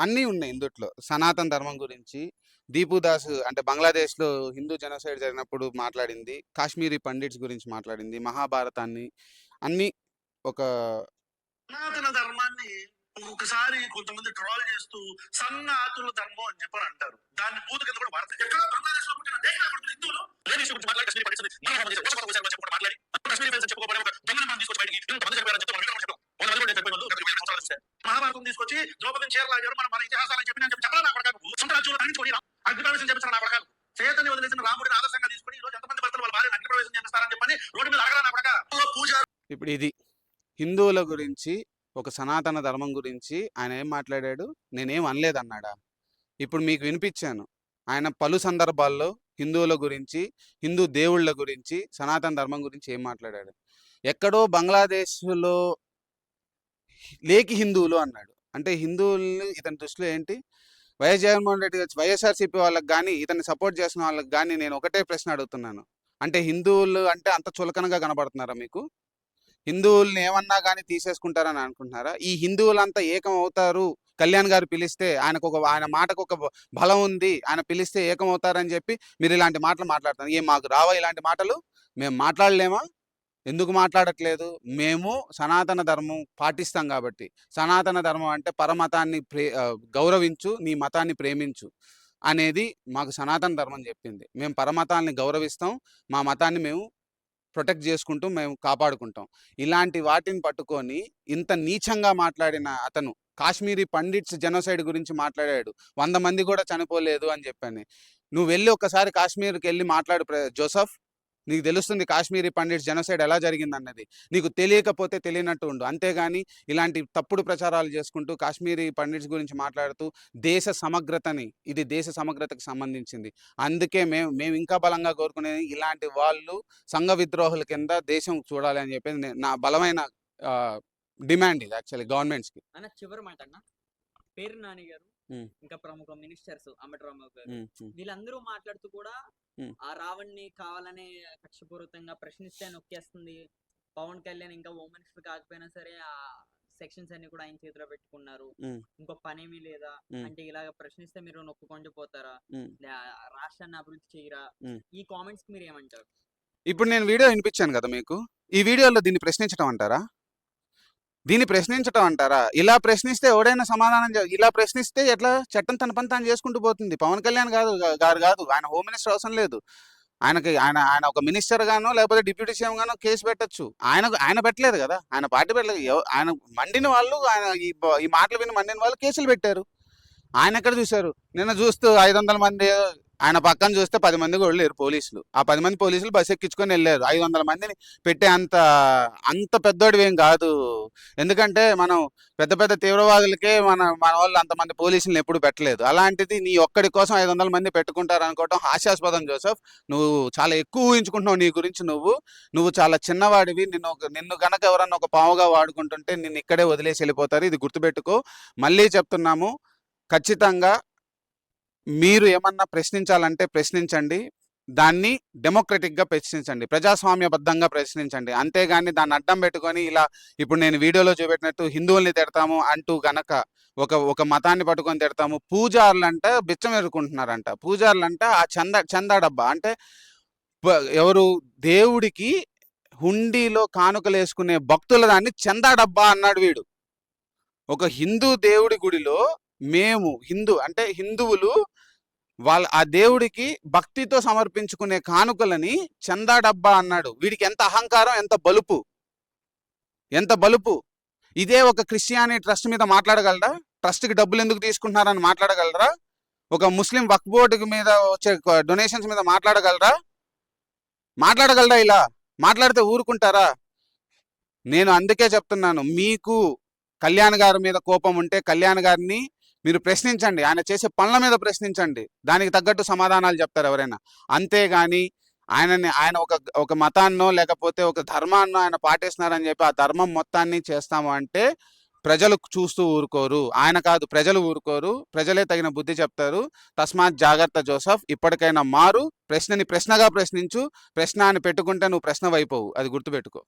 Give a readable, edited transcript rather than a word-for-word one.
అన్నీ ఉన్నాయి ఇందుట్లో. సనాతన ధర్మం గురించి, దీపు దాస్ అంటే బంగ్లాదేశ్‌లో హిందూ జెనోసైడ్ జరిగినప్పుడు మాట్లాడింది, కాశ్మీరీ పండిట్స్ గురించి మాట్లాడింది, మహాభారతాన్ని అన్నీ ఒక సనాతన ధర్మాన్ని ఒక్కొక్కసారి కొంతమంది ట్రోల్ చేస్తూ సన్నాతుల ధర్మం అని చెప్పని అంటారు. దాన్ని బూతు కింద కూడా వాడతారు. ఎక్కడ బంగ్లాదేశ్ లో పుట్టిన దేశంలో పుట్టిన హిందువులు లేని విషయం గురించి మాట్లాడి కశ్మీరీ పరిస్థితి మనం హోమం చేసి వర్షపాతం చేశారని చెప్పుకుంటూ మాట్లాడి కశ్మీరీ పరిస్థితి చెప్పుకోవడం ఒక దొంగని మనం తీసుకొచ్చి బయటికి ఇంతమంది చనిపోయారని చెప్తే మనం వినడం చెప్పాం. 100 మంది చనిపోయిన వాళ్ళు 20 సంవత్సరాలు వస్తే మహాభారతం తీసుకొచ్చి ద్రౌపదిని చీరలాగారు మన ఇతిహాసాలను చెప్పి నేను చెప్పాలి. నా కొడకాకు సొంతరాజ్యంలో తగ్గించుకొని అగ్నిప్రవేశం చేపించారు. నా కొడకాకు చేతని వదిలేసిన రాముడిని ఆదర్శంగా తీసుకుని ఈ రోజు ఎంతమంది భర్తలు వాళ్ళ భార్యను అగ్నిప్రవేశం చేస్తారని చెప్పని రోడ్డు మీద అడగరా. నా కొడక పూజ. ఇప్పుడు ఇది హిందువుల గురించి, ఒక సనాతన ధర్మం గురించి ఆయన ఏం మాట్లాడాడు? నేనేం అనలేదన్నాడా? ఇప్పుడు మీకు వినిపించాను. ఆయన పలు సందర్భాల్లో హిందువుల గురించి, హిందూ దేవుళ్ళ గురించి, సనాతన ధర్మం గురించి ఏం మాట్లాడాడు? ఎక్కడో బంగ్లాదేశ్‌లో లేకి హిందువులు అన్నాడు. అంటే హిందువుల్ని ఇతని దృష్టిలో ఏంటి? వైఎస్ జగన్మోహన్ రెడ్డి గారు వైఎస్ఆర్‌సీపీ వాళ్ళకి గానీ, ఇతన్ని సపోర్ట్ చేసిన వాళ్ళకి గానీ నేను ఒకటే ప్రశ్న అడుగుతున్నాను. అంటే హిందువులు అంటే అంత చులకనగా కనబడుతున్నారా మీకు? హిందువుల్ని ఏమన్నా కానీ తీసేసుకుంటారని అనుకుంటున్నారా? ఈ హిందువులంతా ఏకం అవుతారు. కళ్యాణ్ గారు పిలిస్తే ఆయన మాటకు ఒక బలం ఉంది. ఆయన పిలిస్తే ఏకం అవుతారని చెప్పి మీరు ఇలాంటి మాటలు మాట్లాడుతున్నారు. మాకు రావా ఇలాంటి మాటలు? మేము మాట్లాడలేమా? ఎందుకు మాట్లాడట్లేదు? మేము సనాతన ధర్మం పాటిస్తాం కాబట్టి. సనాతన ధర్మం అంటే పరమతాన్ని గౌరవించు, నీ మతాన్ని ప్రేమించు అనేది మాకు సనాతన ధర్మం చెప్పింది. మేము పరమతాల్ని గౌరవిస్తాం. మా మతాన్ని మేము ప్రొటెక్ట్ చేసుకుంటూ మేము కాపాడుకుంటాం. ఇలాంటి వాటిని పట్టుకొని ఇంత నీచంగా మాట్లాడిన అతను కాశ్మీరీ పండిట్స్ జెనోసైడ్ గురించి మాట్లాడాడు. 100 మంది కూడా చనిపోలేదు అని చెప్పని. నువ్వు వెళ్ళి ఒక్కసారి కాశ్మీర్కి వెళ్ళి మాట్లాడు జోసఫ్. నీకు తెలుస్తుంది కాశ్మీరీ పండిట్స్ జెనోసైడ్ ఎలా జరిగిందన్నది. నీకు తెలియకపోతే తెలియనట్టు ఉండు. అంతేగాని ఇలాంటి తప్పుడు ప్రచారాలు చేసుకుంటూ కాశ్మీరీ పండిట్స్ గురించి మాట్లాడుతూ ఇది దేశ సమగ్రతకు సంబంధించింది. అందుకే మేము ఇంకా బలంగా కోరుకునేది ఇలాంటి వాళ్ళు సంఘ విద్రోహుల కింద దేశం చూడాలి అని చెప్పేది నా బలమైన డిమాండ్. ఇది యాక్చువల్లీ గవర్నమెంట్స్‌కి. అన్న చివరి మాట అన్న, పేరు నాని గారు ఇంకా ప్రముఖ మినిస్టర్స్ అంబటరాంబాబు గారు వీళ్ళందరూ మాట్లాడుతూ కూడా ఆ రావణ్ణి కావాలనే కక్షపూరితంగా ప్రశ్నిస్తే నొక్కేస్తుంది. పవన్ కళ్యాణ్ ఇంకా హోమ్ మినిస్టర్ కాకపోయినా సరే ఆ సెక్షన్స్ అన్ని కూడా ఆయన చేతిలో పెట్టుకున్నారు. ఇంకో పనేమీ లేదా అంటే ఇలాగ ప్రశ్నిస్తే మీరు నొక్కుకొని పోతారా, రాష్ట్రాన్ని అభివృద్ధి చేయరా? ఈ కామెంట్స్ కి మీరు ఏమంటారు? ఇప్పుడు నేను వీడియో వినిపించాను కదా మీకు. ఈ వీడియోలో దీన్ని ప్రశ్నించడం అంటారా? ఇలా ప్రశ్నిస్తే ఎవడైనా సమాధానం ఇలా ప్రశ్నిస్తే ఎట్లా? చట్టం తన పని తాను చేసుకుంటూ పోతుంది. పవన్ కళ్యాణ్ గారు కాదు, ఆయన హోమ్ మినిస్టర్ అవసరం లేదు. ఆయన ఒక మినిస్టర్ గానో లేకపోతే డిప్యూటీ సీఎం గానో కేసు పెట్టచ్చు. ఆయన పెట్టలేదు కదా, ఆయన పార్టీ పెట్టలేదు. ఆయన మండిన వాళ్ళు, ఆయన ఈ మాటలు విని మండిన వాళ్ళు కేసులు పెట్టారు. ఆయన ఎక్కడ చూశారు? నిన్న చూస్తూ 500 మంది, ఆయన పక్కన చూస్తే 10 మంది కూడా లేరు పోలీసులు. ఆ 10 మంది పోలీసులు బస్సు ఎక్కించుకొని వెళ్ళారు. 500 మందిని పెట్టే అంత పెద్దోడివేం కాదు. ఎందుకంటే మనం పెద్ద పెద్ద తీవ్రవాదులకే మన వాళ్ళు అంతమంది పోలీసులను ఎప్పుడు పెట్టలేదు. అలాంటిది నీ ఒక్కడి కోసం 500 మంది పెట్టుకుంటారు అనుకోవటం హాస్యాస్పదం జోసెఫ్. నువ్వు చాలా ఎక్కువ ఊహించుకుంటున్నావు నీ గురించి. నువ్వు చాలా చిన్నవాడివి. నిన్ను గనక ఎవరన్నా ఒక పావుగా వాడుకుంటుంటే నిన్ను ఇక్కడే వదిలేసి వెళ్ళిపోతారు. ఇది గుర్తుపెట్టుకో. మళ్ళీ చెప్తున్నాము, ఖచ్చితంగా మీరు ఏమన్నా ప్రశ్నించాలంటే ప్రశ్నించండి. దాన్ని డెమోక్రటిక్గా ప్రశ్నించండి, ప్రజాస్వామ్యబద్ధంగా ప్రశ్నించండి. అంతేగాని దాన్ని అడ్డం పెట్టుకొని ఇలా ఇప్పుడు నేను వీడియోలో చూపెట్టినట్టు హిందువుల్ని తిడతాము అంటూ గనక ఒక మతాన్ని పట్టుకొని తిడతాము. పూజారులంట బిచ్చం ఎరుకుంటున్నారంట. పూజారులంట ఆ చందా డబ్బా అంటే ఎవరు దేవుడికి హుండీలో కానుకలు వేసుకునే భక్తుల దాన్ని చందా డబ్బా అన్నాడు వీడు. ఒక హిందూ దేవుడి గుడిలో హిందువులు ఆ దేవుడికి భక్తితో సమర్పించుకునే కానుకలని చందా డబ్బా అన్నాడు. వీడికి ఎంత అహంకారం, ఎంత బలుపు. ఇదే ఒక క్రిస్టియానిటీ ట్రస్ట్ మీద మాట్లాడగలరా? ట్రస్ట్కి డబ్బులు ఎందుకు తీసుకుంటున్నారని మాట్లాడగలరా? ఒక ముస్లిం వక్ఫ్ బోర్డు మీద వచ్చే డొనేషన్స్ మీద మాట్లాడగలరా? ఇలా మాట్లాడితే ఊరుకుంటారా? నేను అందుకే చెప్తున్నాను, మీకు కళ్యాణ్ గారి మీద కోపం ఉంటే కళ్యాణ్ గారిని మీరు ప్రశ్నించండి. ఆయన చేసే పనుల మీద ప్రశ్నించండి. దానికి తగ్గట్టు సమాధానాలు చెప్తారు ఎవరైనా. అంతేగాని ఆయన ఒక మతాన్నో లేకపోతే ఒక ధర్మాన్నో ఆయన పాటిస్తున్నారని చెప్పి ఆ ధర్మం మొత్తాన్ని చేస్తాము అంటే ప్రజలు చూస్తూ ఊరుకోరు. ఆయన కాదు, ప్రజలు ఊరుకోరు. ప్రజలే తగిన బుద్ధి చెప్తారు. తస్మాత్ జాగ్రత్త జోసఫ్. ఇప్పటికైనా మారు. ప్రశ్నని ప్రశ్నగా ప్రశ్నించు. ప్రశ్న అని పెట్టుకుంటే నువ్వు ప్రశ్న వైపోవు. అది గుర్తుపెట్టుకో.